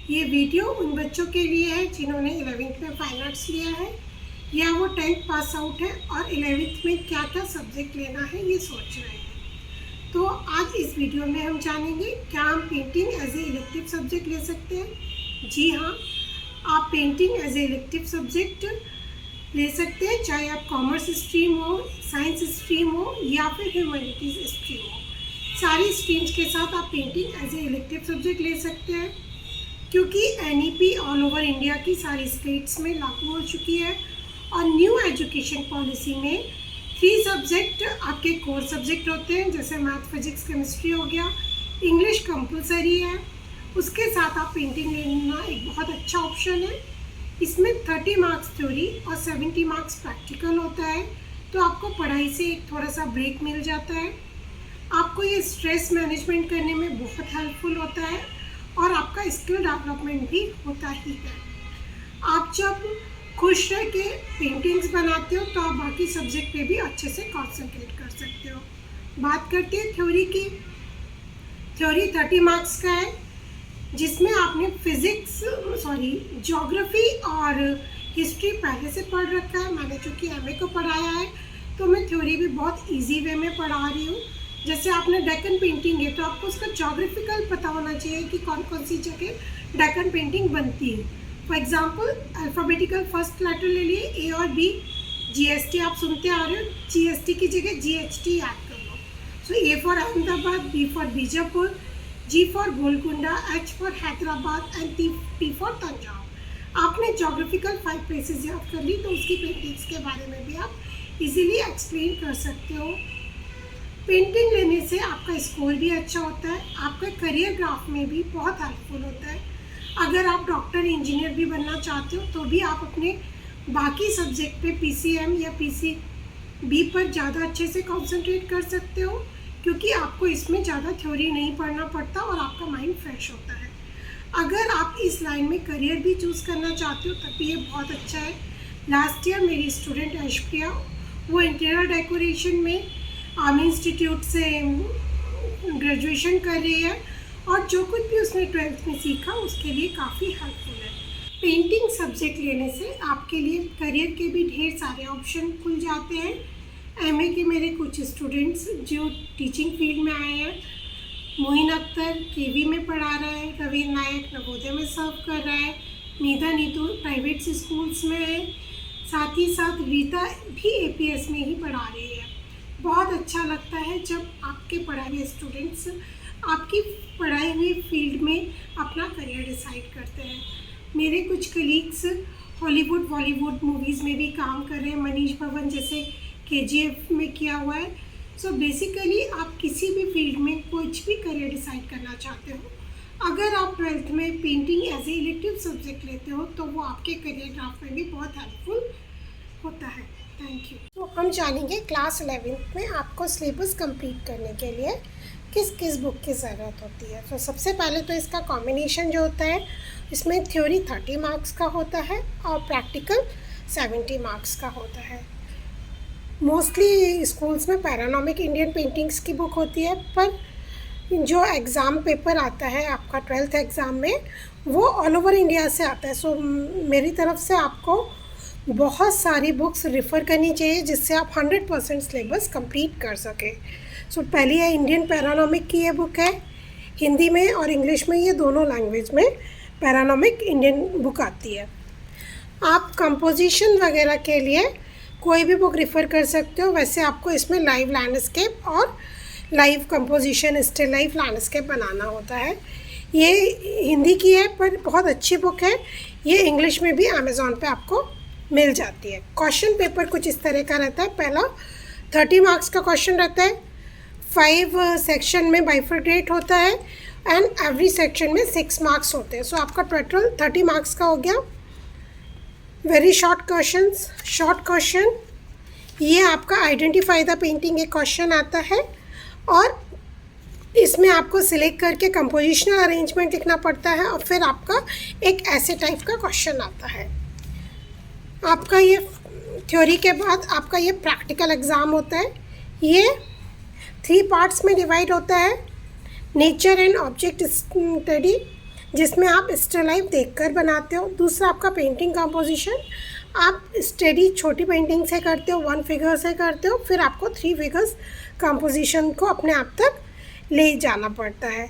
ये वीडियो उन बच्चों के लिए है जिन्होंने 11th में फाइन आर्ट्स लिया है या वो 10th पास आउट है और 11th में क्या क्या सब्जेक्ट लेना है ये सोच रहे हैं। तो आज इस वीडियो में हम जानेंगे क्या हम painting as a elective subject ले सकते हैं। जी हाँ, आप painting as a elective subject ले सकते हैं, चाहे आप कॉमर्स स्ट्रीम हो, साइंस स्ट्रीम हो या फिर ह्यूमैनिटीज़ स्ट्रीम हो। सारी स्ट्रीम्स के साथ आप painting as a elective subject ले सकते हैं, क्योंकि NEP ऑल ओवर इंडिया की सारी स्टेट्स में लागू हो चुकी है और न्यू एजुकेशन पॉलिसी में 3 सब्जेक्ट आपके कोर सब्जेक्ट होते हैं, जैसे मैथ, फिजिक्स, केमिस्ट्री हो गया। इंग्लिश कंपलसरी है, उसके साथ आप पेंटिंग लेना एक बहुत अच्छा ऑप्शन है। इसमें 30 मार्क्स थ्योरी और 70 मार्क्स प्रैक्टिकल होता है, तो आपको पढ़ाई से एक थोड़ा सा ब्रेक मिल जाता है। आपको ये स्ट्रेस मैनेजमेंट करने में बहुत हेल्पफुल होता है और आपका स्किल डेवलपमेंट भी होता ही है। आप जब खुश रह के पेंटिंग्स बनाते हो तो आप बाकी सब्जेक्ट पे भी अच्छे से कंसंट्रेट कर सकते हो। बात करते हैं थ्योरी की। थ्योरी 30 मार्क्स का है, जिसमें आपने ज्योग्राफी और हिस्ट्री पहले से पढ़ रखा है। मैंने चूँकि MA को पढ़ाया है तो मैं थ्योरी भी बहुत ईजी वे में पढ़ा रही हूँ। जैसे आपने डेक्कन पेंटिंग है तो आपको उसका ज्योग्राफिकल पता होना चाहिए कि कौन कौन सी जगह डेक्कन पेंटिंग बनती है। For example alphabetical first letter ले लिए A और B। GST आप सुनते आ रहे हो, GST की जगह GHT याद कर लो। सो A for Ahmedabad, B for Bijapur, G for Golconda, H for Hyderabad and T for Thanjavur. आपने ज्योग्राफिकल 5 प्लेसेस याद कर ली तो उसकी पेंटिंग्स के बारे में भी आप इजीली एक्सप्लेन कर सकते हो। पेंटिंग लेने से आपका स्कोर भी अच्छा होता है, आपका करियर ग्राफ में भी बहुत हेल्पफुल होता है। अगर आप डॉक्टर, इंजीनियर भी बनना चाहते हो तो भी आप अपने बाकी सब्जेक्ट पे PCM या PCB पर ज़्यादा अच्छे से कंसंट्रेट कर सकते हो, क्योंकि आपको इसमें ज़्यादा थ्योरी नहीं पढ़ना पड़ता और आपका माइंड फ्रेश होता है। अगर आप इस लाइन में करियर भी चूज़ करना चाहते हो तब भी ये बहुत अच्छा है। लास्ट ईयर मेरी स्टूडेंट ऐशप्रिया, वो इंटीरियर डेकोरेशन में आर्मी इंस्टीट्यूट से ग्रेजुएशन कर रही है और जो कुछ भी उसने 12th में सीखा उसके लिए काफ़ी हेल्पफुल है। पेंटिंग सब्जेक्ट लेने से आपके लिए करियर के भी ढेर सारे ऑप्शन खुल जाते हैं। MA के मेरे कुछ स्टूडेंट्स जो टीचिंग फील्ड में आए हैं, मोइन अख्तर KV में पढ़ा रहा है, रवींद्र नायक नवोदय में सर्व कर रहा है, नीता नीतू प्राइवेट स्कूल्स में है, साथ ही साथ रीता भी APS में ही पढ़ा रही है। बहुत अच्छा लगता है जब आपके पढ़ाए हुए स्टूडेंट्स आपकी पढ़ाई हुई फील्ड में अपना करियर डिसाइड करते हैं। मेरे कुछ कलीग्स हॉलीवुड, बॉलीवुड मूवीज़ में भी काम कर रहे हैं। मनीष भवन जैसे KGF में किया हुआ है। सो बेसिकली आप किसी भी फील्ड में कुछ भी करियर डिसाइड करना चाहते हो, अगर आप 12th में painting as a elective subject लेते हो तो वो आपके करियर ग्राफ में भी बहुत हेल्पफुल होता है। Thank you. तो हम जानेंगे क्लास 11th में आपको सिलेबस कंप्लीट करने के लिए किस किस बुक की ज़रूरत होती है। तो सबसे पहले तो इसका कॉम्बिनेशन जो होता है, इसमें थ्योरी 30 मार्क्स का होता है और प्रैक्टिकल 70 मार्क्स का होता है। मोस्टली स्कूल्स में पैरानॉमिक इंडियन पेंटिंग्स की बुक होती है, पर जो एग्ज़ाम पेपर आता है आपका 12th एग्ज़ाम में, वो ऑल ओवर इंडिया से आता है। सो मेरी तरफ से आपको बहुत सारी बुक्स रेफ़र करनी चाहिए जिससे आप 100% सिलेबस कंप्लीट कर सकें। सो पहली है इंडियन पैरानॉमिक की ये बुक है, हिंदी में और इंग्लिश में, ये दोनों लैंग्वेज में पैरानॉमिक इंडियन बुक आती है। आप कंपोजिशन वगैरह के लिए कोई भी बुक रेफ़र कर सकते हो। वैसे आपको इसमें लाइव लैंडस्केप और live composition, still life landscape बनाना होता है। ये हिंदी की है पर बहुत अच्छी बुक है। ये इंग्लिश में भी अमेज़ॉन पे आपको मिल जाती है। क्वेश्चन पेपर कुछ इस तरह का रहता है। पहला 30 मार्क्स का क्वेश्चन रहता है, 5 सेक्शन में बाइफरकेट होता है एंड एवरी सेक्शन में 6 मार्क्स होते हैं। सो आपका टोटल 30 मार्क्स का हो गया। Very short questions, short question, ये आपका आइडेंटिफाई द पेंटिंग एक क्वेश्चन आता है और इसमें आपको सिलेक्ट करके कंपोजिशनल अरेंजमेंट लिखना पड़ता है और फिर आपका एक ऐसे टाइप का क्वेश्चन आता है। आपका ये थ्योरी के बाद आपका ये प्रैक्टिकल एग्ज़ाम होता है। ये 3 पार्ट्स में डिवाइड होता है, नेचर एंड ऑब्जेक्ट स्टडी, जिसमें आप स्टिल लाइफ देखकर बनाते हो। दूसरा आपका पेंटिंग कंपोजिशन, आप स्टेडी छोटी पेंटिंग से करते हो, 1 फिगर से करते हो, फिर आपको 3 फिगर्स कंपोजिशन को अपने आप तक ले जाना पड़ता है।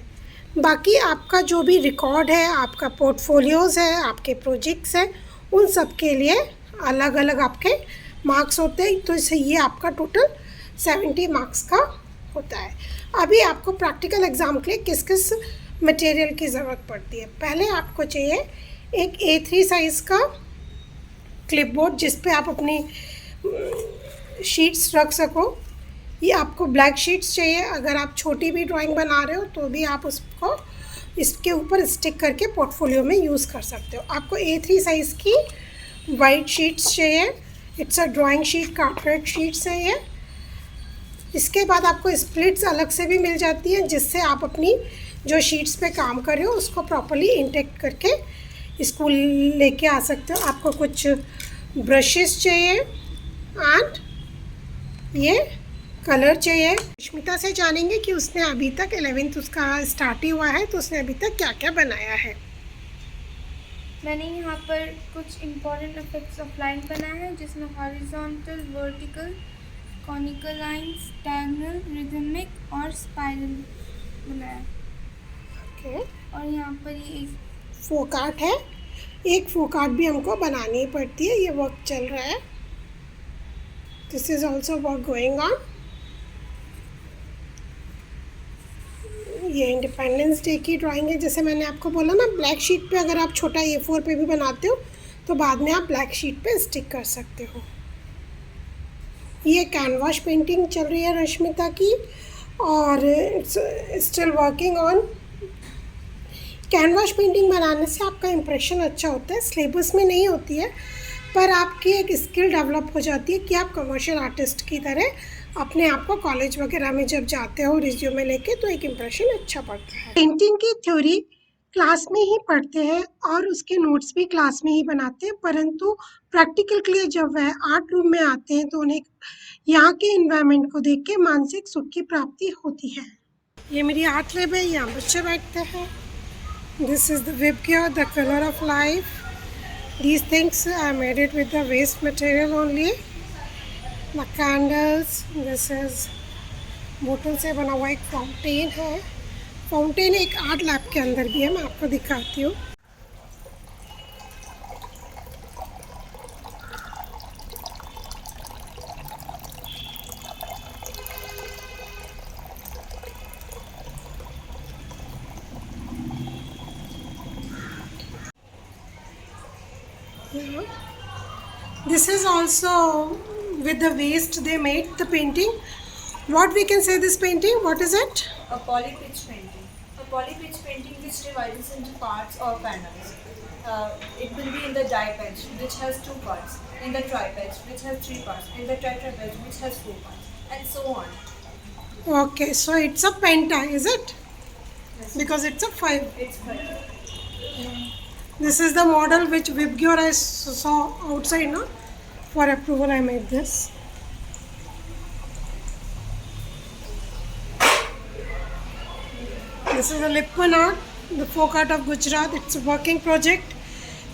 बाकी आपका जो भी रिकॉर्ड है, आपका पोर्टफोलियोज़ है, आपके प्रोजेक्ट्स हैं, उन सब के लिए अलग अलग आपके मार्क्स होते हैं। तो इससे ये आपका टोटल 70 मार्क्स का होता है। अभी आपको प्रैक्टिकल एग्ज़ाम के लिए किस किस मटेरियल की ज़रूरत पड़ती है। पहले आपको चाहिए एक A3 साइज़ का क्लिपबोर्ड जिस पे आप अपनी शीट्स रख सको। ये आपको ब्लैक शीट्स चाहिए। अगर आप छोटी भी ड्राइंग बना रहे हो तो भी आप उसको इसके ऊपर स्टिक करके पोर्टफोलियो में यूज़ कर सकते हो। आपको A3 साइज़ की वाइट शीट्स चाहिए। It's a drawing sheet, cardboard sheets है ये। इसके बाद आपको स्प्लिट्स अलग से भी मिल जाती हैं जिससे आप अपनी जो शीट्स पे काम कर रहे हो उसको प्रॉपर्ली इंटेक्ट करके स्कूल लेके आ सकते हो। आपको कुछ ब्रशेस चाहिए एंड ये कलर चाहिए। रश्मिता से जानेंगे कि उसने अभी तक 11th उसका स्टार्ट ही हुआ है तो उसने अभी तक क्या क्या बनाया है। मैंने यहाँ पर कुछ इम्पोर्टेंट इफेक्ट्स ऑफ लाइन बनाया है जिसमें horizontal, vertical, conical lines, diagonal, rhythmic और स्पाइरल बनाया है। ओके, और यहाँ पर ये एक फोक आर्ट है। एक फोक आर्ट भी हमको बनानी ही पड़ती है। ये वर्क चल रहा है। This is also work going on. ये इंडिपेंडेंस डे की ड्राइंग है। जैसे मैंने आपको बोला ना, ब्लैक शीट पे अगर आप छोटा A4 पे भी बनाते हो तो बाद में आप ब्लैक शीट पे स्टिक कर सकते हो। ये कैनवास पेंटिंग चल रही है रश्मिता की और it's still working on. Canvas painting बनाने से आपका इम्प्रेशन अच्छा होता है। सिलेबस में नहीं होती है पर आपकी एक स्किल डेवलप हो जाती है कि आप कमर्शियल आर्टिस्ट की तरह अपने आप को कॉलेज वगैरह में जब जाते हो रिज्यूमे लेके तो एक इम्प्रेशन अच्छा पड़ता है। पेंटिंग की थ्योरी क्लास में ही पढ़ते हैं और उसके नोट्स भी क्लास में ही बनाते हैं, परंतु प्रैक्टिकल के लिए जब वह आर्ट रूम में आते हैं तो उन्हें यहाँ के इन्वायरमेंट को देख के मानसिक सुख की प्राप्ति होती है। ये मेरी आर्ट लैब है, यहाँ बच्चे बैठते हैं। This is the Vibgyor, the color of life. These things I made it with the waste material only. The candles. This is बोतल से बना हुआ एक फाउंटेन है। फाउंटेन एक आर्ट लैब के अंदर भी है, मैं आपको दिखाती हूँ। This is also with the waste they made the painting. What we can say this painting? What is it? A polypitch painting. A polypitch painting which divides into parts or panels. It will be in the dipatch which has 2 parts, in the tripatch which has 3 parts, in the tetrapatch which has 4 parts, and so on. Okay, so it's a penta, is it? Yes. Because it's a 5. It's 5. This is the model which Vibgyor I saw outside, no? For approval I made this. This is a Lipman art, the folk art of Gujarat. It's a working project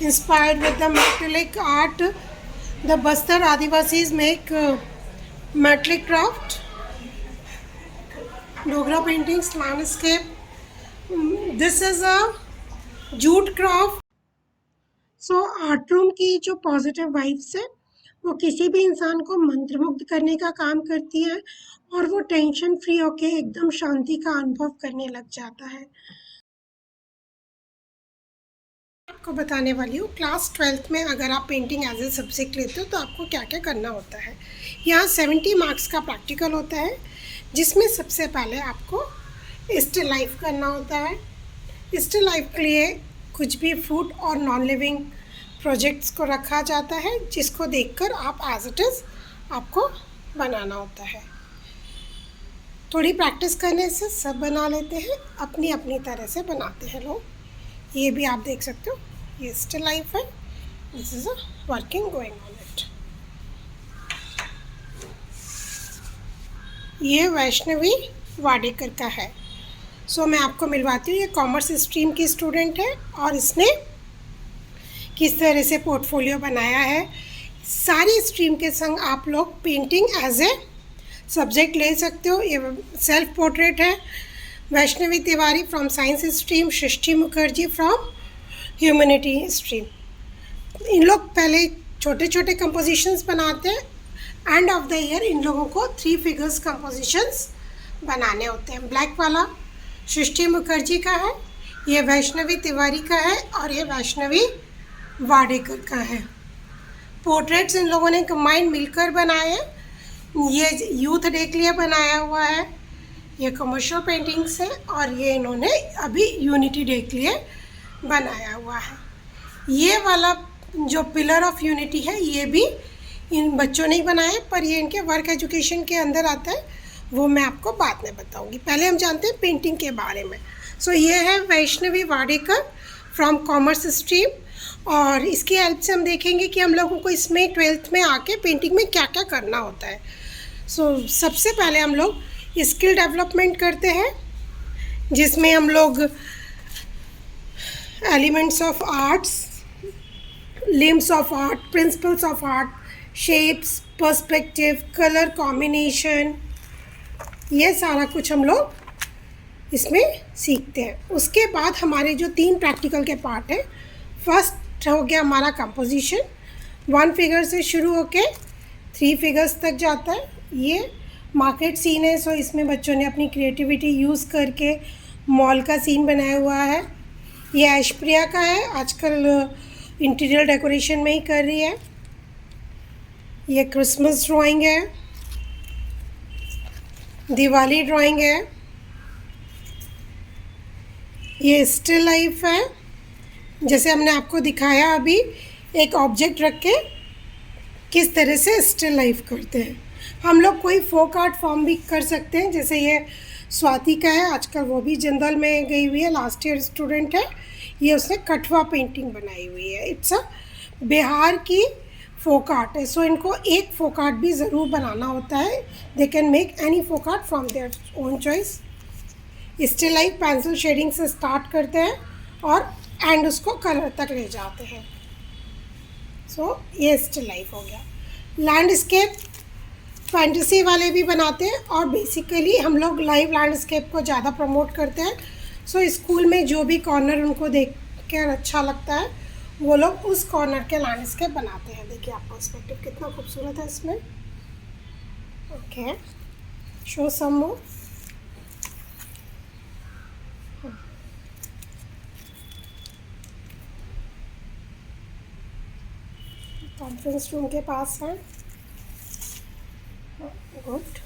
inspired with the metallic art. The Bastar Adivasis make metallic craft, Dogra paintings, landscape. This is a jute craft. So art room की जो positive vibes है वो किसी भी इंसान को मंत्रमुग्ध करने का काम करती है और वो टेंशन फ्री होके एकदम शांति का अनुभव करने लग जाता है। आपको बताने वाली हूँ, क्लास 12th में अगर आप पेंटिंग एज ए सब्जेक्ट लेते हो तो आपको क्या क्या करना होता है। यहाँ 70 मार्क्स का प्रैक्टिकल होता है जिसमें सबसे पहले आपको स्टिल लाइफ करना होता है। स्टिल लाइफ के लिए कुछ भी फूड और नॉन लिविंग प्रोजेक्ट्स को रखा जाता है जिसको देखकर आप एज इट इज़ आपको बनाना होता है। थोड़ी प्रैक्टिस करने से सब बना लेते हैं, अपनी अपनी तरह से बनाते हैं लोग। ये भी आप देख सकते हो, ये स्टिल लाइफ है। This is a working going on it. ये वैष्णवी वाडेकर का है। सो मैं आपको मिलवाती हूँ। ये कॉमर्स स्ट्रीम की स्टूडेंट है और इसने किस तरह से पोर्टफोलियो बनाया है। सारी स्ट्रीम के संग आप लोग पेंटिंग एज ए सब्जेक्ट ले सकते हो। ये सेल्फ पोर्ट्रेट है। Vaishnavi Tiwari from science stream, Srishti Mukherjee from humanity stream. इन लोग पहले छोटे छोटे कंपोजिशंस बनाते हैं। एंड ऑफ द ईयर इन लोगों को 3 फिगर्स कंपोजिशंस बनाने होते हैं। ब्लैक वाला सृष्टि मुखर्जी का है, ये वैष्णवी तिवारी का है और ये वैष्णवी वाडेकर का है। पोर्ट्रेट्स इन लोगों ने कंबाइंड मिलकर बनाए हैं। ये यूथ डे के लिए बनाया हुआ है, ये कमर्शियल पेंटिंग्स है और ये इन्होंने अभी यूनिटी डे के लिए बनाया हुआ है। ये वाला जो पिलर ऑफ यूनिटी है ये भी इन बच्चों ने ही बनाया है, पर ये इनके वर्क एजुकेशन के अंदर आता है, वो मैं आपको बाद में बताऊंगी। पहले हम जानते हैं पेंटिंग के बारे में। सो ये है Vaishnavi Wadekar from commerce stream और इसकी हेल्प से हम देखेंगे कि हम लोगों को इसमें 12th में आके पेंटिंग में क्या क्या करना होता है। सो सबसे पहले हम लोग स्किल डेवलपमेंट करते हैं, जिसमें हम लोग elements of arts, limbs of art, principles of art, shapes, perspective, colour combination, ये सारा कुछ हम लोग इसमें सीखते हैं। उसके बाद हमारे जो 3 प्रैक्टिकल के पार्ट हैं, फर्स्ट हो गया हमारा कंपोजिशन, 1 फिगर से शुरू होके 3 फिगर्स तक जाता है। ये मार्केट सीन है, सो इसमें बच्चों ने अपनी क्रिएटिविटी यूज़ करके मॉल का सीन बनाया हुआ है। ये ऐशप्रिया का है, आजकल इंटीरियर डेकोरेशन में ही कर रही है। ये क्रिसमस ड्राइंग है, दिवाली ड्राइंग है, ये स्टिल लाइफ है। जैसे हमने आपको दिखाया अभी, एक ऑब्जेक्ट रख के किस तरह से स्टिल लाइफ करते हैं। हम लोग कोई फोक आर्ट फॉर्म भी कर सकते हैं, जैसे ये स्वाति का है, आजकल वो भी जंदल में गई हुई है, लास्ट ईयर स्टूडेंट है। ये उसने कठवा पेंटिंग बनाई हुई है। इट्स अ बिहार की फोक आर्ट है। सो इनको एक फोक आर्ट भी ज़रूर बनाना होता है। They can make any folk art from their own choice. Still life pencil shading से स्टार्ट करते हैं और एंड उसको कलर तक ले जाते हैं। सो ये स्टिल लाइफ हो गया। लैंडस्केप फैंटेसी वाले भी बनाते हैं और बेसिकली हम लोग लाइव लैंडस्केप को ज़्यादा प्रमोट करते हैं। सो स्कूल में जो भी कॉर्नर उनको देख कर अच्छा लगता है वो लोग उस कॉर्नर के लैंडस्केप बनाते हैं। देखिए आप पर्सपेक्टिव कितना खूबसूरत है इसमें। ओके, शो सम मोर। कॉन्फ्रेंस रूम के पास है। गुड।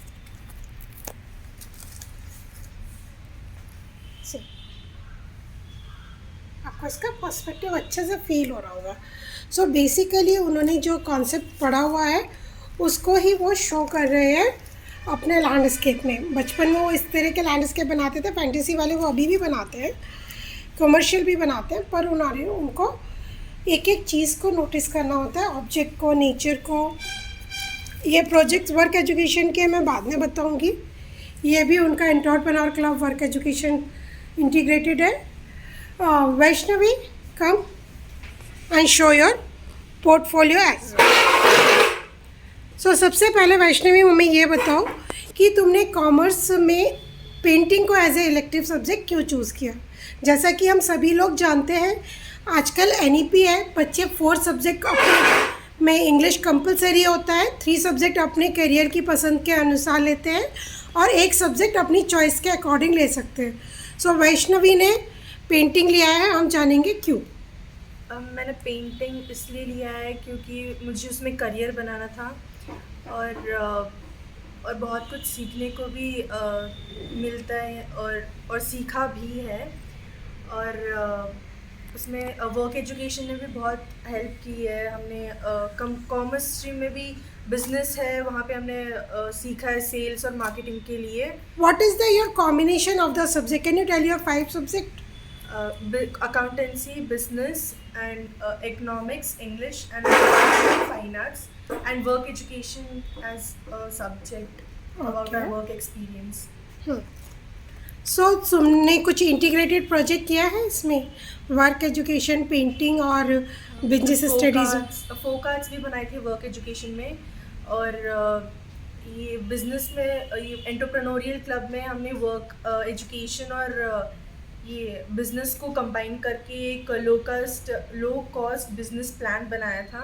आपको इसका पर्सपेक्टिव अच्छे से फील हो रहा होगा। सो बेसिकली उन्होंने जो कॉन्सेप्ट पढ़ा हुआ है उसको ही वो शो कर रहे हैं अपने लैंडस्केप में। बचपन में वो इस तरह के लैंडस्केप बनाते थे, फैंटेसी वाले वो अभी भी बनाते हैं, कमर्शियल भी बनाते हैं, पर उन्होंने उनको एक एक चीज़ को नोटिस करना होता है, ऑब्जेक्ट को, नेचर को। ये प्रोजेक्ट्स वर्क एजुकेशन के मैं बाद में बताऊंगी। ये भी उनका entrepreneur club work education integrated है। Vaishnavi, come and show your portfolio as well. So सबसे पहले वैष्णवी हमें ये बताओ कि तुमने कॉमर्स में पेंटिंग को एज ए इलेक्टिव सब्जेक्ट क्यों चूज़ किया। जैसा कि हम सभी लोग जानते हैं आजकल NEP है, बच्चे 4 सब्जेक्ट अपने में इंग्लिश कंपलसरी होता है, 3 सब्जेक्ट अपने करियर की पसंद के अनुसार लेते हैं और 1 सब्जेक्ट अपनी चॉइस के अकॉर्डिंग ले सकते हैं। सो वैष्णवी ने पेंटिंग लिया है, हम जानेंगे क्यों। मैंने पेंटिंग इसलिए लिया है क्योंकि मुझे उसमें करियर बनाना था और बहुत कुछ सीखने को भी मिलता है और सीखा भी है। और उसमें वर्क एजुकेशन ने भी बहुत हेल्प की है। हमने कॉमर्स स्ट्रीम में भी बिजनेस है, वहाँ पे हमने सीखा है सेल्स और मार्केटिंग के लिए। What is the your combination of the subject, can you tell your 5 subject. accountancy, business and economics, English and fine arts, and work education as a subject about Okay. our work experience. सो तुमने कुछ integrated project किया है इसमें, work education, painting और business studies? Folk arts भी बनाए थे work education में, और ये बिजनेस में ये एंटरप्रेन्योरियल क्लब में हमने वर्क एजुकेशन और ये बिजनेस को कंबाइन करके एक लो कॉस्ट बिजनेस प्लान बनाया था,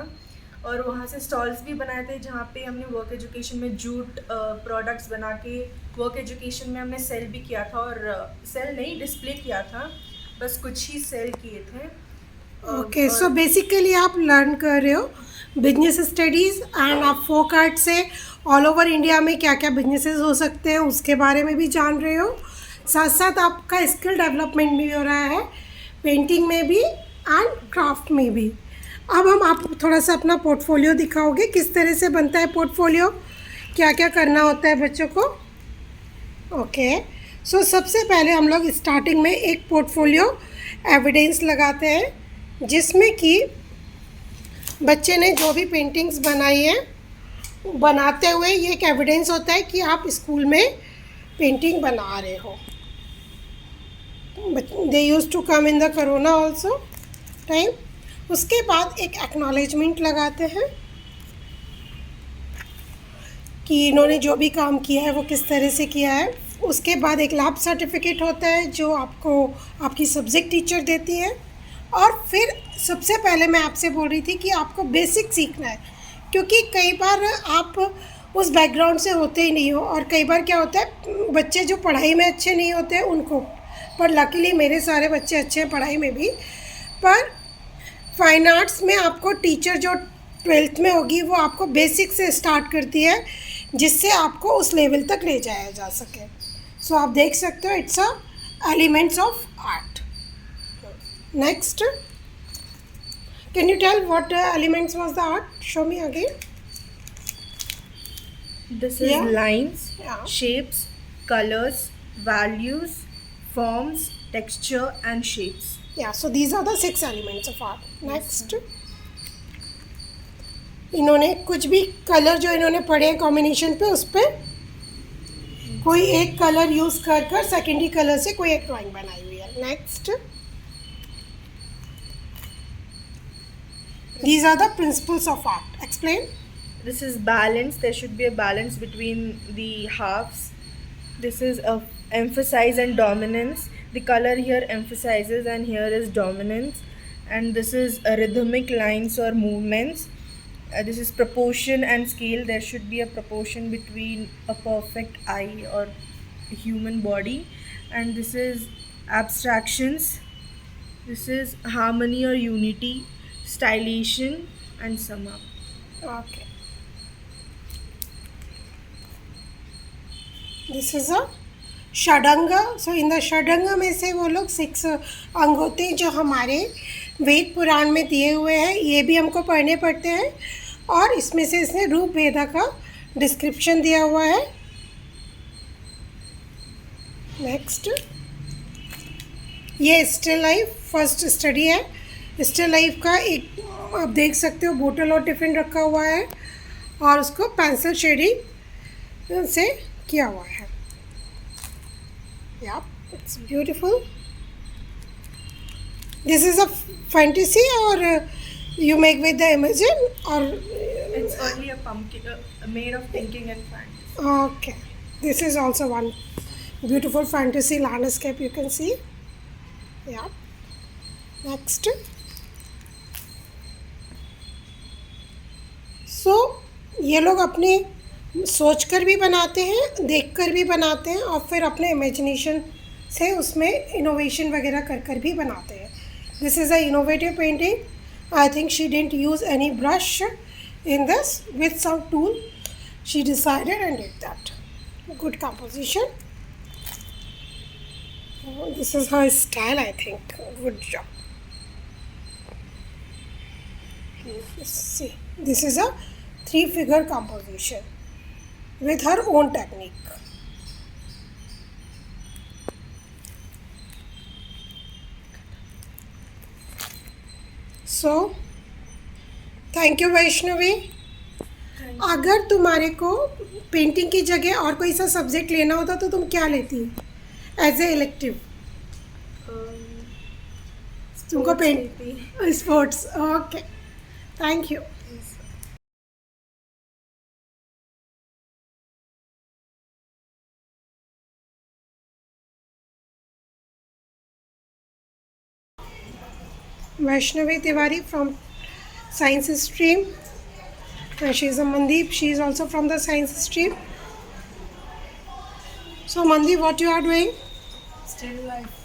और वहाँ से स्टॉल्स भी बनाए थे जहाँ पे हमने वर्क एजुकेशन में जूट प्रोडक्ट्स बना के वर्क एजुकेशन में हमने सेल भी किया था, और सेल नहीं डिस्प्ले किया था, बस कुछ ही सेल किए थे। ओके, सो बेसिकली आप लर्न कर रहे हो बिजनेस स्टडीज़, एंड आप फोक आर्ट से ऑल ओवर इंडिया में क्या क्या बिजनेसेस हो सकते हैं उसके बारे में भी जान रहे हो, साथ साथ आपका स्किल डेवलपमेंट भी हो रहा है, पेंटिंग में भी एंड क्राफ्ट में भी। अब हम आप थोड़ा सा अपना पोर्टफोलियो दिखाओगे, किस तरह से बनता है पोर्टफोलियो, क्या क्या करना होता है बच्चों को? ओके, सो सबसे पहले हम लोग स्टार्टिंग में एक पोर्टफोलियो एविडेंस लगाते हैं, जिसमें कि बच्चे ने जो भी पेंटिंग्स बनाई है बनाते हुए ये एक एविडेंस होता है कि आप स्कूल में पेंटिंग बना रहे हो। They use to come in the corona also time. उसके बाद एक एक्नॉलेजमेंट लगाते हैं कि इन्होंने जो भी काम किया है वो किस तरह से किया है। उसके बाद एक लैब सर्टिफिकेट होता है जो आपको आपकी सब्जेक्ट टीचर देती है। और फिर सबसे पहले मैं आपसे बोल रही थी कि आपको बेसिक सीखना है, क्योंकि कई बार आप उस बैकग्राउंड से होते ही नहीं हो, और कई बार क्या होता है बच्चे जो पढ़ाई में अच्छे नहीं होते हैं उनको, पर लकीली मेरे सारे बच्चे अच्छे हैं पढ़ाई में भी। पर फाइन आर्ट्स में आपको टीचर जो 12th में होगी वो आपको बेसिक से स्टार्ट करती है, जिससे आपको उस लेवल तक ले जाया जा सके। सो आप देख सकते हो it's a elements of art. Next, can you tell what elements was the art? Show me again. This is Yeah. lines, Yeah. shapes, colors, values, forms, texture and shapes. Yeah, so these are the 6 elements of art. Next, इन्होंने कुछ भी colour जो इन्होंने पढ़े हैं combination पे, उस पर कोई एक कलर यूज़ कर सेकेंडरी कलर से कोई एक ड्राइंग बनाई हुई है। Next, these are the principles of art. Explain. This is balance. There should be a balance between the halves. This is a emphasize and dominance. The color here emphasizes and here is dominance. And this is a rhythmic lines or movements. This is proportion and scale. There should be a proportion between a perfect eye or human body. And this is abstractions. This is harmony or unity, stylization and sum up. Okay. This is a षडंग। So in the षडंग में से वो लोग 6 अंग होते हैं जो हमारे वेद पुराण में दिए हुए हैं, ये भी हमको पढ़ने पड़ते हैं। और इसमें से इसने रूप भेदा का डिस्क्रिप्शन दिया हुआ है। नेक्स्ट, ये स्टिल लाइफ फर्स्ट स्टडी है। स्टिल लाइफ का एक आप देख सकते हो बोतल और टिफिन रखा हुआ है, और उसको पेंसिल शेडिंग से किया हुआ है। या it's beautiful. This is a fantasy और you make with the imagination, or It's only a pumpkin made of thinking and fantasy. okay, this is also one beautiful fantasy landscape you can see. Yeah. Next, so ये लोग अपने सोच कर भी बनाते हैं, देख कर भी बनाते हैं, और फिर अपने इमेजिनेशन से उसमें इनोवेशन वगैरह कर कर भी बनाते हैं। This is a innovative painting. I think she didn't use any brush in this. With some tool she decided and did that. Good composition. Oh, this is her style, I think. Good job. Let's see. This is a 3-figure composition with her own technique. So thank you Vaishnavi. अगर तुम्हारे को painting की जगह और कोई सा subject लेना होता तो तुम क्या लेती? एज ए इलेक्टिव तुमको sports paint maybe. Sports okay thank you Vaishnavi Tiwari from science stream. And she is a Mandeep. She is also from the science stream. So Mandeep, what you are doing? Still life.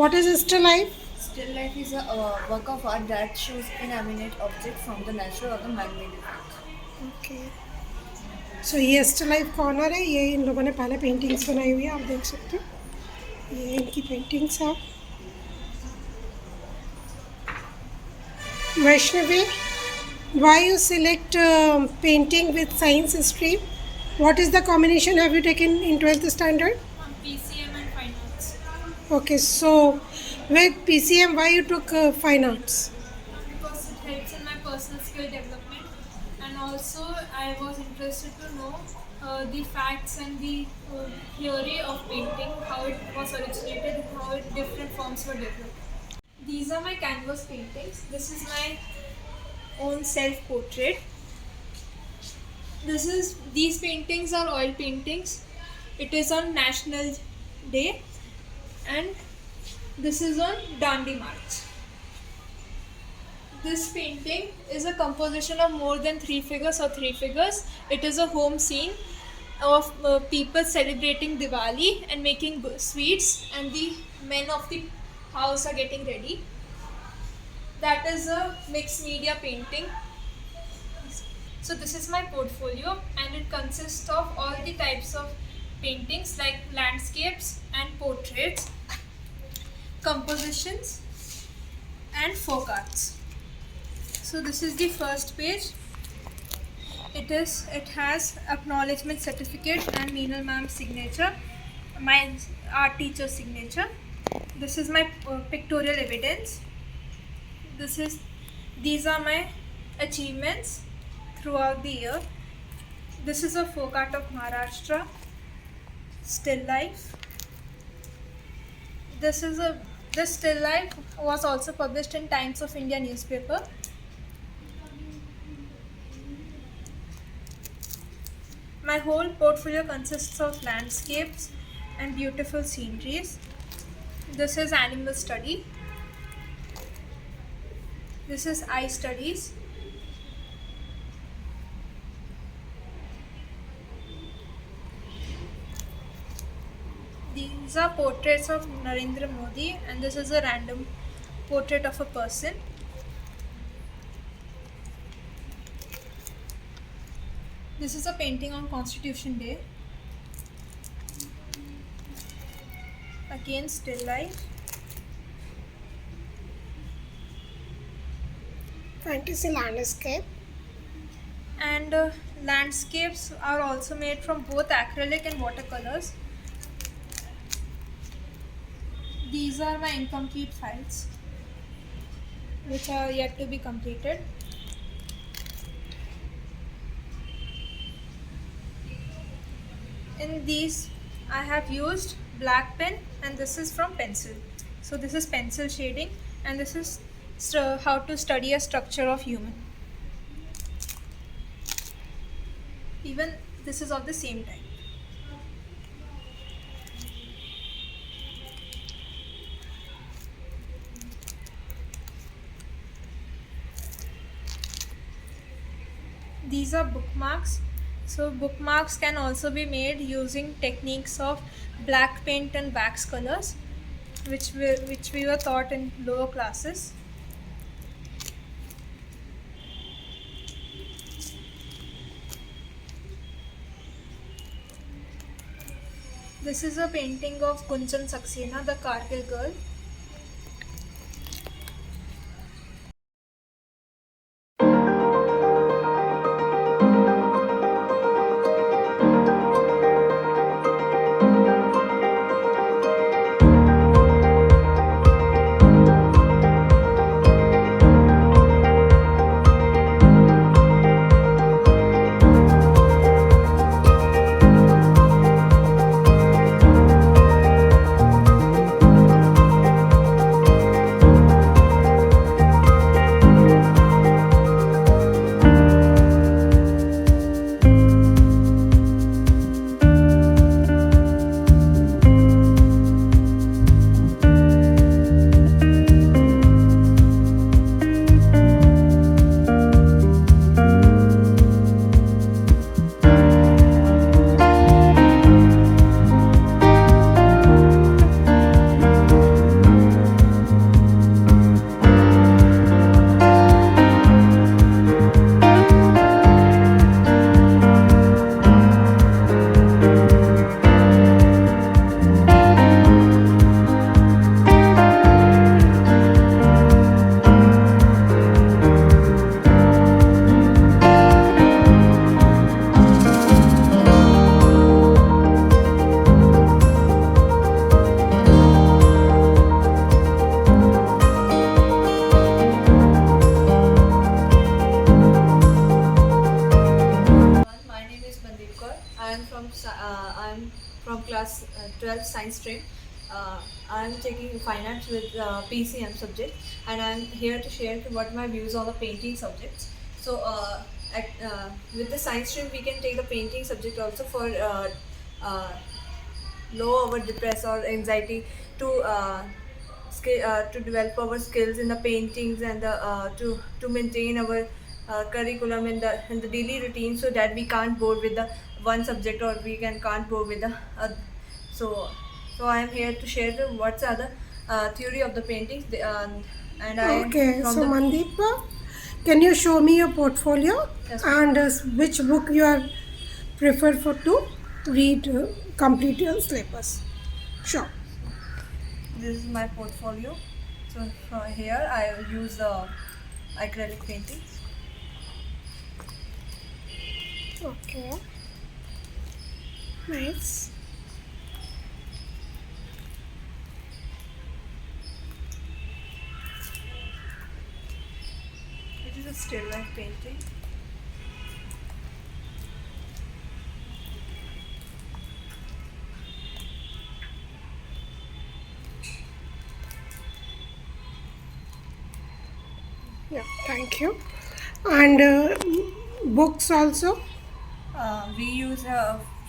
What is still life? Still life is a work of art that shows inanimate object from the natural or the man-made effect. Okay so ये still life corner है. ये इन लोगों ने पहले paintings बनाई हुई है, आप देख सकते हो. ये इनकी पेंटिंग्स है. Vaishnavi, why you select painting with science stream? What is the combination have you taken in 12th standard? PCM and Fine Arts. Okay, so with PCM, why you took fine arts? Because it helps in my personal skill development, and also I was interested to know the facts and the theory of painting, how it was originated, how different forms were developed. These are my canvas paintings. This is my own self-portrait. These paintings are oil paintings. It is on National Day, and this is on Dandi March. This painting is a composition of more than 3 figures or 3 figures. It is a home scene of people celebrating Diwali and making sweets, and the men of the house are getting ready. That is a mixed media painting. So this is my portfolio, and it consists of all the types of paintings like landscapes and portraits, compositions and folk arts. So this is the first page. It has acknowledgement certificate and Meenal ma'am's signature, my art teacher's signature. This is my pictorial evidence. These are my achievements throughout the year. This is a folk art of Maharashtra, still life. This still life was also published in Times of India newspaper. My whole portfolio consists of landscapes and beautiful sceneries. This is animal study. This is eye studies. These are portraits of Narendra Modi, and this is a random portrait of a person. This is a painting on Constitution Day. Again, still life. Fantasy landscape. And landscapes are also made from both acrylic and watercolors. These are my incomplete files, which are yet to be completed. In these, I have used black pen, and this is from pencil. So this is pencil shading, and this is how to study a structure of human. Even this is of the same type. These are bookmarks. So bookmarks can also be made using techniques of black paint and wax colors, which we were taught in lower classes. This is a painting of Kunchan Saxena, the Kargil girl. 12th science stream. I'm taking fine arts with PCM subject, and I'm here to share what my views on the painting subjects. So, with the science stream, we can take the painting subject also for uh, low our depress or anxiety to to develop our skills in the paintings and to maintain our curriculum in the daily routine, so that we can't bore with the one subject, or we can't bore with the so so I am here to share what's are the theory of the paintings, and I Okay, from so the Mandeep, can you show me your portfolio Yes, and which book you are preferred for to read, complete your syllabus? Sure. this is my portfolio. So from here I use the acrylic paintings. Okay. Nice. It is a still life painting. Yeah, thank you. And books also? We use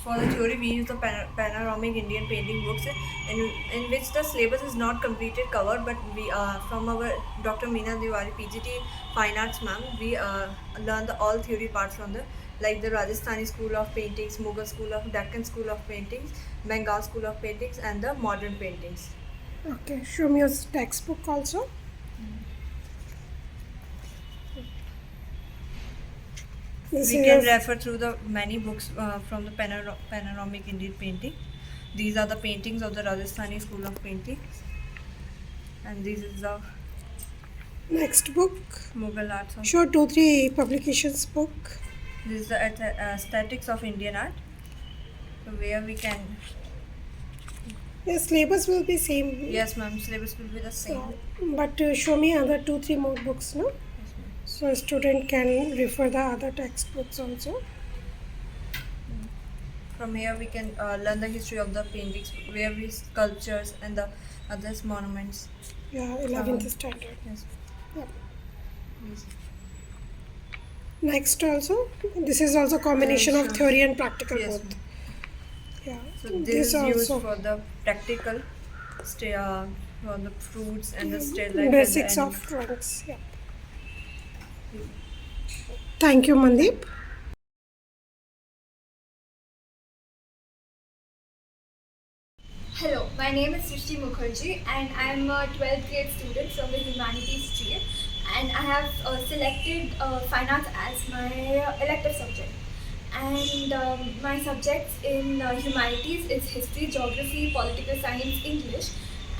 for the theory we use the panoramic Indian painting books, in which the syllabus is not completed covered, but we from our Dr. Meena Diwali PGT Fine Arts ma'am, we learn the all theory parts from the, like the Rajasthani School of Paintings, Mughal School of Deccan School of Paintings, Bengal School of Paintings, and the modern paintings. Okay, show me your textbook also. This We is can your- refer through the many books from the panoramic Indian painting. These are the paintings of the Rajasthani School of Paintings, and this is the next book. Mughal arts. Show 2-3 publications book. This is the aesthetics of Indian art, so where we can. Your syllabus will be same. Yes, ma'am. Syllabus will be the same. So, but show me other 2-3 more books, no? Yes, ma'am. So student can refer the other textbooks also. From here we can learn the history of the paintings, where we sculptures and the others monuments. Yeah, 11th standard. Yes. Yep. Yes. Next also, this is also combination of sure. theory and practical Yes, both. ma'am. Yeah. So this is used also for the practical, for the fruits and the still life. basics and of drawings. Yeah. Thank you, Mandeep. Hello, my name is Srishti Mukherjee and I am a 12th grade student from the Humanities stream, and I have selected Fine Arts as my elective subject. And my subjects in Humanities is History, Geography, Political Science, English.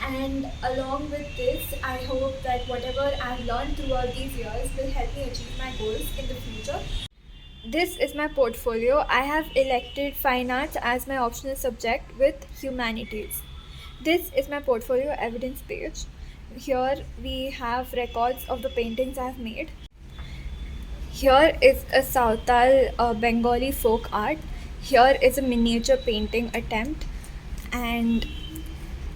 And along with this, I hope that whatever I've learned throughout these years will help me achieve my goals in the future. This is my portfolio. I have elected Fine Arts as my optional subject with Humanities. This is my portfolio evidence page. Here we have records of the paintings I have made. Here is a Sautal Bengali folk art. Here is a miniature painting attempt, and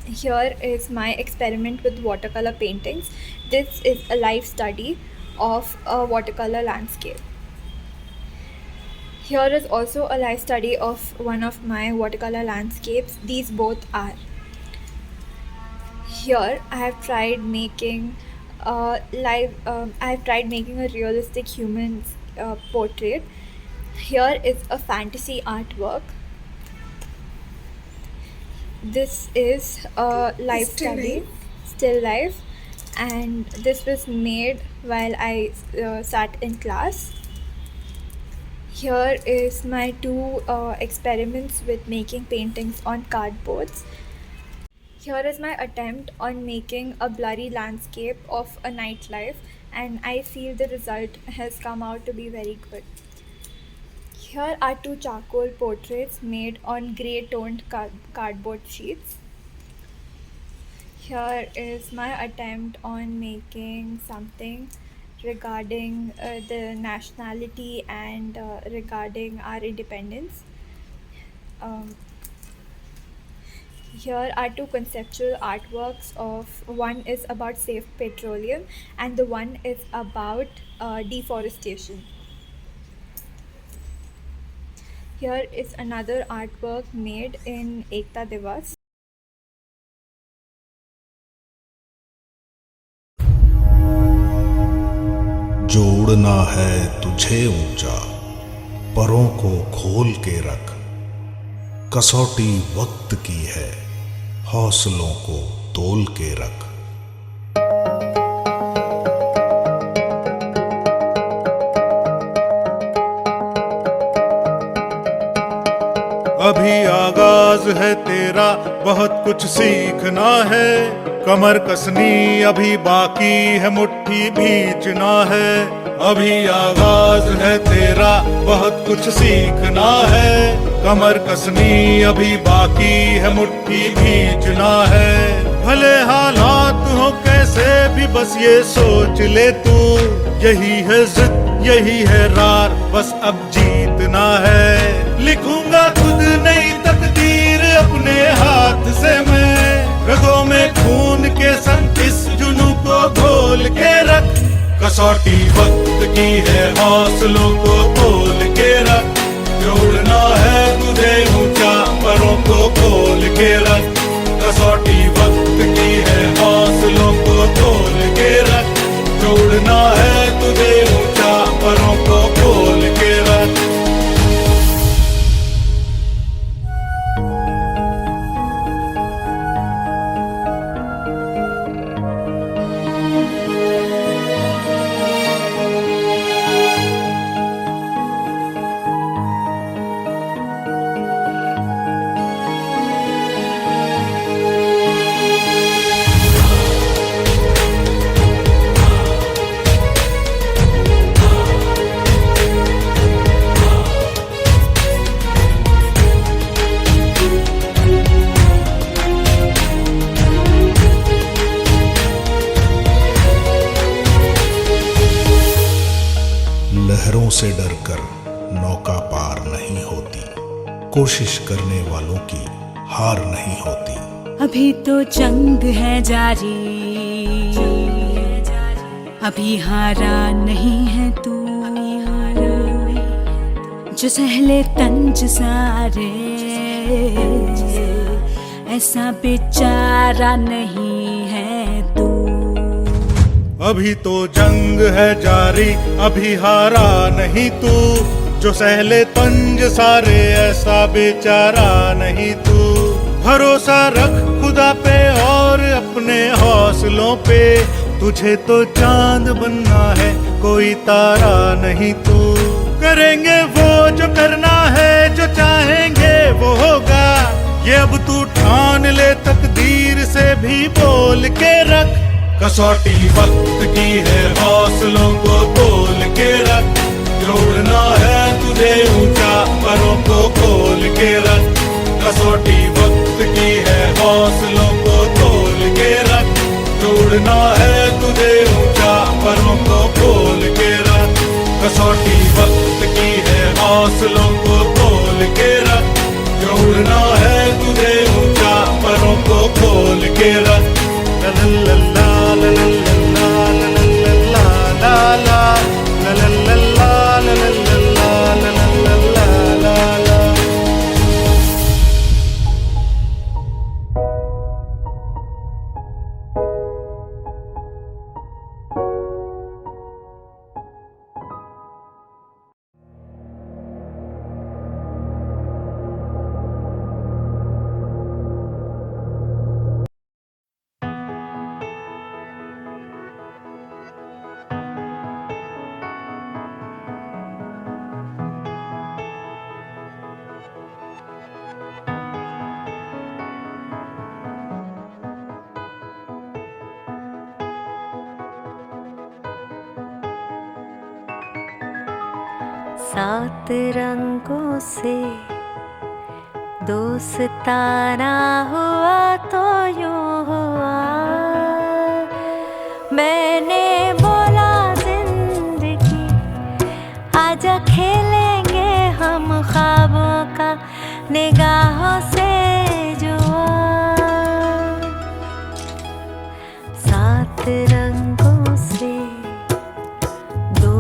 here is my experiment with watercolor paintings. This is a life study of a watercolor landscape. Here is also a life study of one of my watercolor landscapes. These both are. Here I have tried making I have tried making a realistic human portrait. Here is a fantasy artwork. This is a life Still study, life. still life, and this was made while I sat in class. Here is my two experiments with making paintings on cardboards. Here is my attempt on making a blurry landscape of a nightlife, and I feel the result has come out to be very good. Here are two charcoal portraits made on grey toned cardboard sheets. Here is my attempt on making something regarding the nationality and regarding our independence. Here are two conceptual artworks of one is about safe petroleum and the one is about deforestation. Here is another artwork made in Ekta Divas. जोड़ना है तुझे ऊंचा, परों को खोल के रख, कसौटी वक्त की है, हौसलों को तोल के रख। अभी आगाज है तेरा, बहुत कुछ सीखना है, कमर कसनी अभी बाकी है, मुट्ठी भींचना है। अभी आगाज है तेरा, बहुत कुछ सीखना है, कमर कसनी अभी बाकी है, मुट्ठी भींचना है। भले हालात हो कैसे भी बस ये सोच ले तू, यही है जिद यही है रार, बस अब जीतना है। लिखूंगा खुद नई तकदीर अपने हाथ से मैं, रगों में खून के संग इस जुनून को घोल के रख। कसौटी वक्त की है, हौसलों को तोल के रख। जोड़ना है तुझे ऊंचा, परों को खोल के रख। कसौटी वक्त की है, हौसलों को तोल के रख। जोड़ना है तुझे ऊंचा, परों को खोल के रख। लहरों से डरकर नौका पार नहीं होती, कोशिश करने वालों की हार नहीं होती। अभी तो जंग है जारी, अभी हारा नहीं है तू, जो सहले तंज सारे, ऐसा बेचारा नहीं है तू। अभी तो जंग है जारी, अभी हारा नहीं तू, जो सहले तंज सारे, ऐसा बेचारा नहीं तू। भरोसा रख खुदा पे और अपने हौसलों पे, तुझे तो चांद बनना है, कोई तारा नहीं तू। करेंगे वो जो करना है, जो चाहेंगे वो होगा, ये अब तू ठान ले, तकदीर से भी बोल के रख। कसौटी वक्त की है, हौसलों को तोल के रख। जोड़ना है तुझे ऊंचा, परों को खोल के रख। कसौटी वक्त की है, हौसलों को तोल के रख। जोड़ना है तुझे ऊंचा, परों को खोल के रख। कसौटी वक्त की है, हौसलों को तोल के रख। जोड़ना है तुझे ऊंचा, परों को खोल के रख। ला ला ला ला ला ला ला ला ला ला ला ला ला ला ला ला ला ला ला। सात रंगों से दोस्ताना हुआ तो यूं हुआ, मैंने बोला जिंदगी आजा खेलेंगे हम ख्वाबों का निगाहों से जुआ।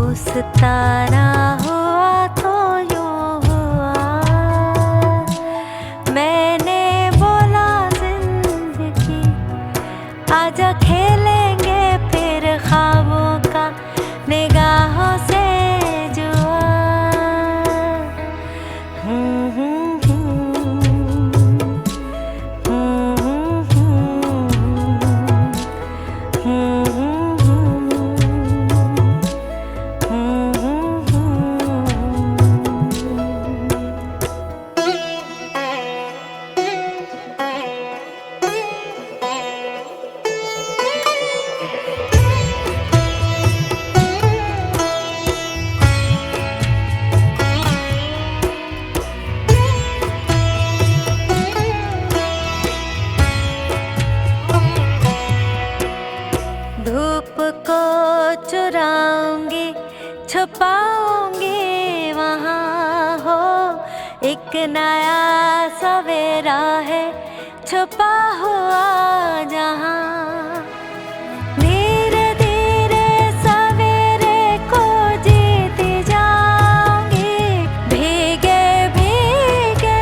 दोस्ताना हुआ तो यूं हुआ। मैंने बोला जिंदगी आजा खेलेंगे फिर ख्वाबों का निगाहों से जुआ। धूप को चुराऊंगी छुपाऊंगी वहाँ हो। एक नया सवेरा है छुपा हुआ जहाँ। धीरे धीरे सवेरे को जीती जाऊंगी। भीगे भीगे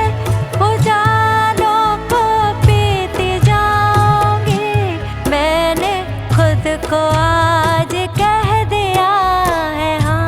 उजालों को पीती जाऊंगी। मैंने खुद को आज कह दिया है हाँ।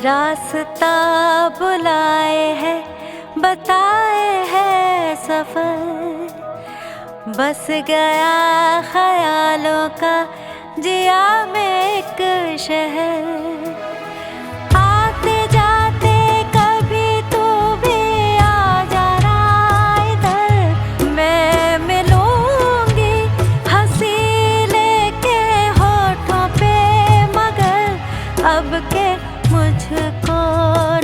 रास्ता बुलाए है बताए है सफर। बस गया ख्यालों का जिया में एक शहर। आते जाते कभी तू भी आ जाना इधर। मैं मिलूंगी हंसी लेके होठों पे मगर अब के मुझको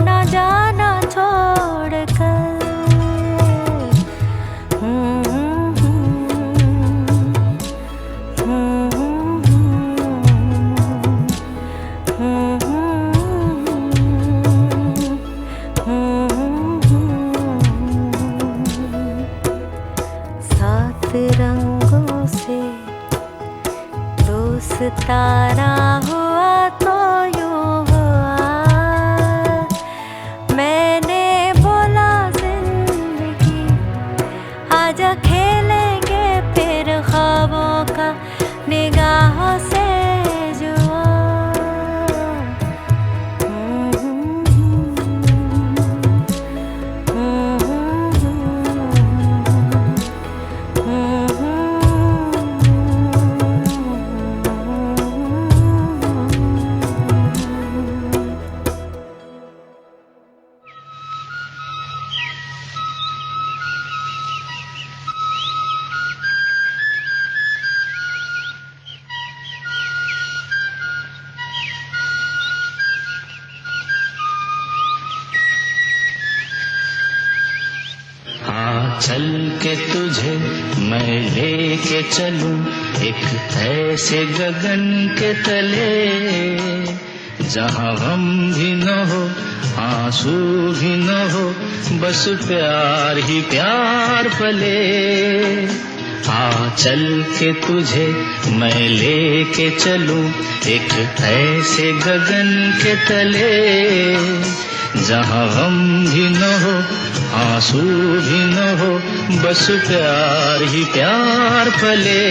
न जाना छोड़ कर। सात रंगों से दोस्ताना हुआ तो यूं हुआ। मैंने बोला जिंदगी आजा खेलेंगे फिर ख्वाबों का निगाहों से जुआ। चल के तुझे मैं लेके चलूं एक ऐसे गगन के तले जहां गम भी न हो आंसू भी न हो बस प्यार ही प्यार पले। चल के तुझे मैं लेके चलूं एक ऐसे गगन के तले जहां गम भी न हो आंसू भी न हो बस प्यार ही प्यार पले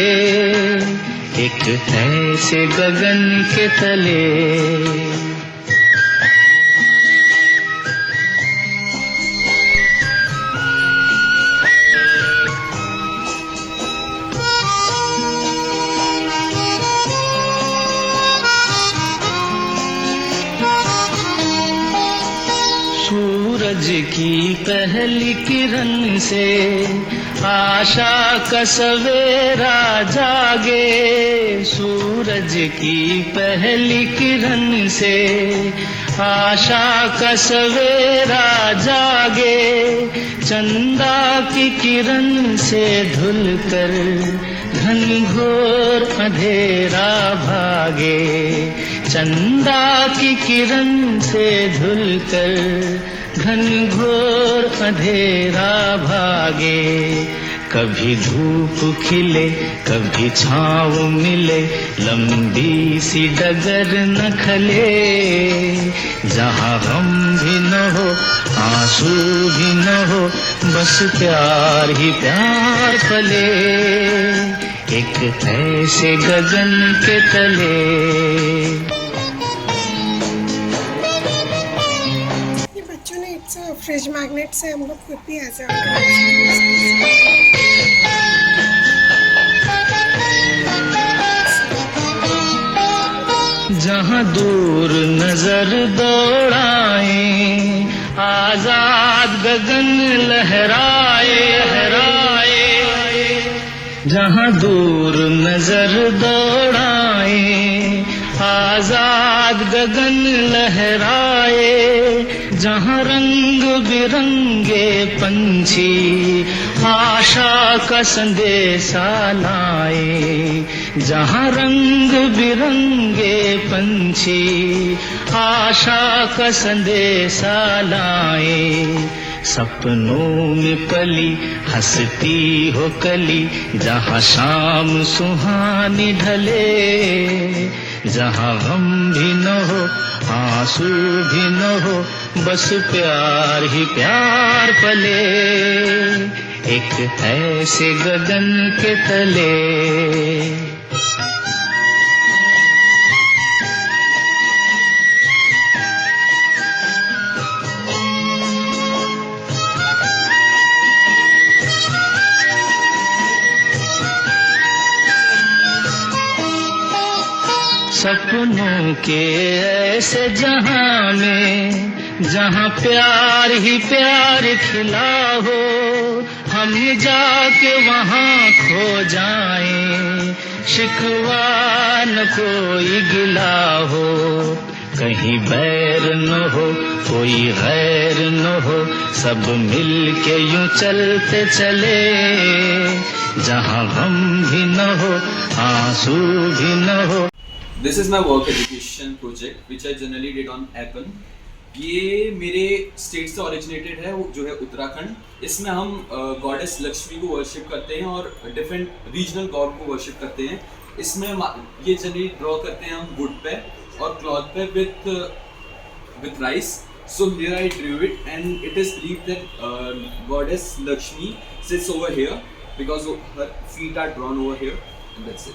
एक ऐसे गगन के तले। सूरज की पहली किरण से आशा का सवेरा जागे, सूरज की पहली किरण से आशा का सवेरा जागे, चंदा की किरण से धुलकर घनघोर अंधेरा भागे, चंदा की किरण से धुलकर घनघोर अंधेरा भागे। कभी धूप खिले कभी छाँव मिले, लंबी सी डगर न खले, जहाँ गम भी न हो आंसू भी न हो, बस प्यार ही प्यार पले, एक ऐसे गगन के तले। ये बच्चों ने इट्स फ्रिज मैग्नेट से हम लोग खुद भी ऐसे जहाँ दूर नजर दौड़ाए, आजाद गगन लहराए, जहाँ दूर नजर दौड़ाए, आजाद गगन लहराए, जहाँ रंग बिरंगे पंछी आशा का संदेशा लाए, जहाँ रंग बिरंगे पंछी आशा का संदेशा लाए, सपनों में पली हंसती हो कली, जहाँ शाम सुहानी ढले, जहाँ गम भी न हो आंसू भी न हो, बस प्यार ही प्यार पले, एक ऐसे गगन के तले। सपनों के ऐसे जहां में, जहां प्यार ही प्यार खिला हो, हम जाके वहां खो जाएं, शिकवा न कोई गिला हो, कहीं बैर न हो कोई गैर न हो, सब मिल के यूं चलते चले, जहां गम भी न हो आंसू भी न हो। This is my work education project which I generally did on Apple. ये मेरे स्टेट से ओरिजिनेटेड है, वो जो है उत्तराखंड। इसमें हम गॉडेस लक्ष्मी को वर्शिप करते हैं और डिफरेंट रीजनल गॉड को वर्शिप करते हैं। इसमें ये जनरली ड्रॉ करते हैं हम वुड पे और क्लॉथ पे with rice. So here I drew it and it is believed that goddess Lakshmi sits over here because her feet are drawn over here, and that's it.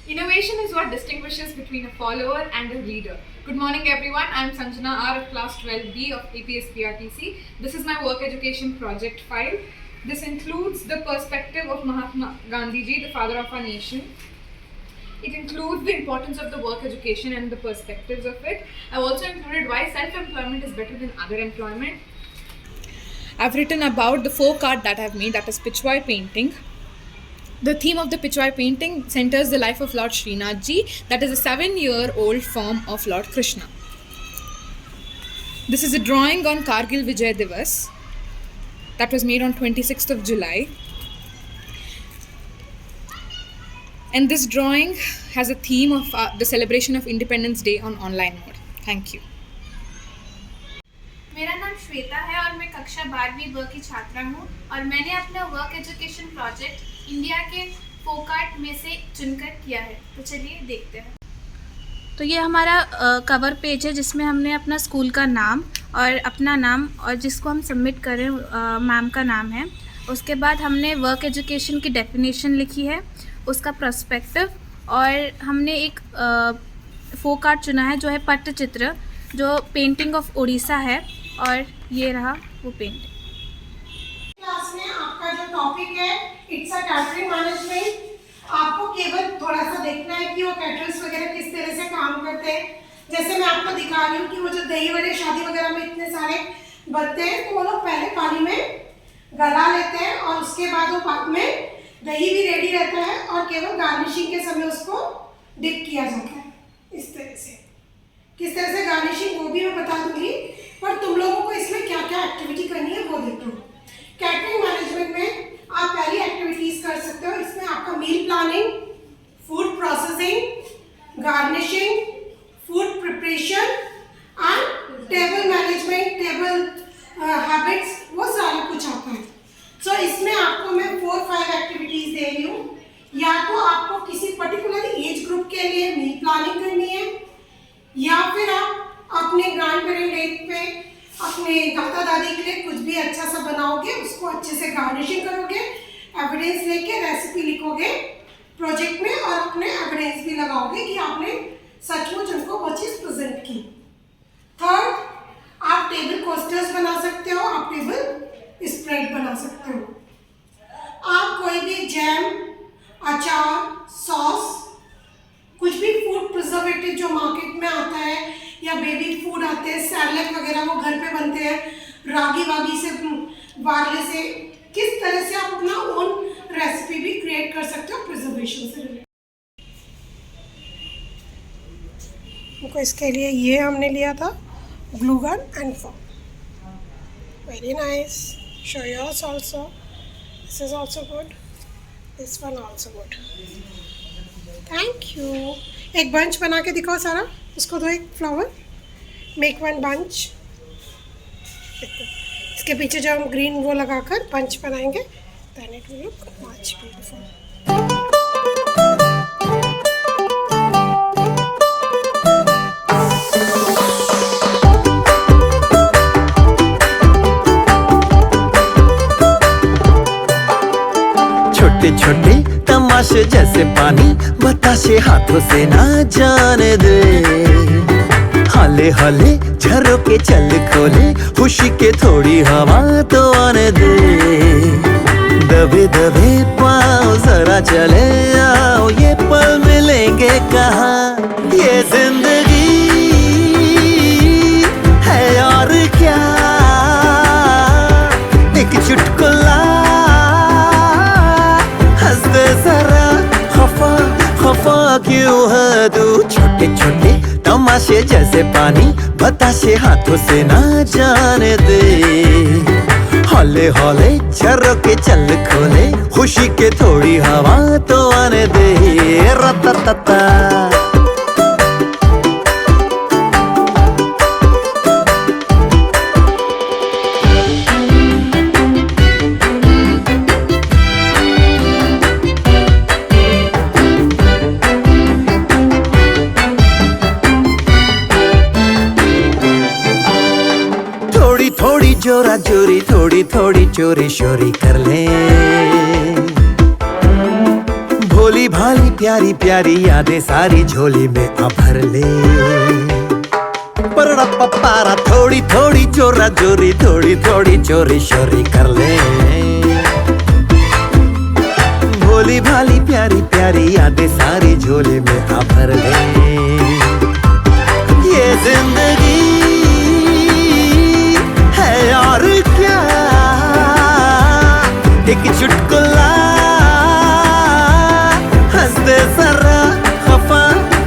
Innovation is what distinguishes between a follower and a leader. Good morning everyone, I am Sanjana R of class 12B of APS PRTC. This is my work education project file. This includes the perspective of Mahatma Gandhi ji, the father of our nation. It includes the importance of the work education and the perspectives of it. I've also included why self-employment is better than other employment. I've written about the folk art that I've made, that is Pichwai painting. The theme of the Pichwai painting centers the life of Lord Srinath ji, that is a 7-year-old form of Lord Krishna. This is a drawing on Kargil Vijay Divas that was made on 26th of July. And this drawing has a theme of the celebration of Independence Day on online mode. Thank you. मेरा नाम श्वेता है और मैं कक्षा 12वीं ब की छात्रा हूँ और मैंने अपना वर्क एजुकेशन प्रोजेक्ट इंडिया के फोक आर्ट में से चुनकर किया है। तो चलिए देखते हैं। तो ये हमारा कवर पेज है जिसमें हमने अपना स्कूल का नाम और अपना नाम और जिसको हम सबमिट करें मैम का नाम है। उसके बाद हमने वर्क एजुकेशन की डेफिनेशन लिखी है, उसका पर्सपेक्टिव, और हमने एक फोक आर्ट चुना है जो है पट्टचित्र, जो पेंटिंग ऑफ उड़ीसा है, और ये रहा वो पेंटिंग। क्लास में आपका जो टॉपिक है इट्स अ कैटरिंग मैनेजमेंट। आपको केवल थोड़ा सा देखना है कि वो कैटरर्स वगैरह किस तरह से काम करते हैं। जैसे मैं आपको दिखा रही हूँ कि वो जो दही वड़े शादी वगैरह में इतने सारे बनते हैं तो वो लोग पहले पानी में गला लेते हैं और उसके बाद वो बाद में दही भी रेडी रहता है और केवल गार्निशिंग के समय उसको डिप किया जाता है। इस तरह से किस तरह से गार्निशिंग वो भी मैं बता दूंगी, पर तुम लोगों को इसमें क्या क्या एक्टिविटी करनी है वो देख लो। कैटरिंग मैनेजमेंट में आप पहली एक्टिविटीज कर सकते हो। इसमें आपका meal planning, food processing, garnishing, food preparation and table management, table habits, वो सारा कुछ आता है। सो इसमें आपको मैं 4-5 एक्टिविटीज दे रही हूँ। या तो आपको किसी पर्टिकुलर एज ग्रुप के लिए मील प्लानिंग करनी है, या फिर आप अपने ग्रैंड पेरेंट डेट पे अपने दादा दादी के लिए कुछ भी अच्छा सा बनाओगे, उसको अच्छे से गार्निशिंग करोगे, एविडेंस लेके रेसिपी लिखोगे प्रोजेक्ट में और अपने एविडेंस भी लगाओगे कि आपने सचमुच उनको वो चीज़ प्रेजेंट की। थर्ड, आप टेबल कोस्टर्स बना सकते हो, आप टेबल स्प्रेड बना सकते हो। आप कोई भी जैम, अचार, सॉस, कुछ भी फूड प्रिजर्वेटिव जो मार्केट में आता है या बेबी फूड आते हैं, सैलेड वगैरह, वो घर पे बनते हैं रागी वागी से, बार्ले से, किस तरह से आप अपना ओन रेसिपी भी क्रिएट कर सकते हो प्रिजर्वेशन से रिलेटेड। तो इसके लिए ये हमने लिया था glue gun and foam. Very nice. Show yours also. This is also good, this one also good. Thank you. एक बंच बना के दिखाओ सारा, उसको दो एक फ्लावर, मेक वन बंच। इसके पीछे जो हम ग्रीन वो लगाकर बंच बनाएंगे, then it will look much beautiful. छोटे छोटे तमाशे जैसे पानी, बताशे हाथों से ना जाने दे। हाले हाले झरोके चल खोले, खुशी के थोड़ी हवा तो आने दे। दबे दबे पाँव जरा चले आओ, ये पल मिलेंगे कहाँ, ये जिंदगी है और क्या। एक चुटकुला जरा, खफा खफा क्यों है तू। छोटे छोटे तमाशे जैसे पानी, बताशे हाथों से ना जाने दे। हौले हौले झरोके चल खोले, खुशी के थोड़ी हवा तो आने दे। रततता थोड़ी जोरा जोरी, थोड़ी थोड़ी चोरी शोरी कर ले। भोली भाली प्यारी प्यारी यादें सारी झोली में आ भर ले। पर पपारा थोड़ी थोड़ी जोरा जोरी, थोड़ी थोड़ी चोरी शोरी कर ले। भोली भाली प्यारी प्यारी यादें सारी झोली में आ भर ले। ये जिंदगी है और क्या, एक चुटकुला हंस दे जरा, खफा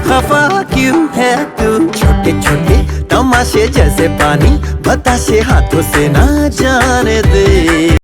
खफा क्यों है तू। छोटे छोटे तमाशे जैसे पानी, बताशे हाथों से ना जाने दे।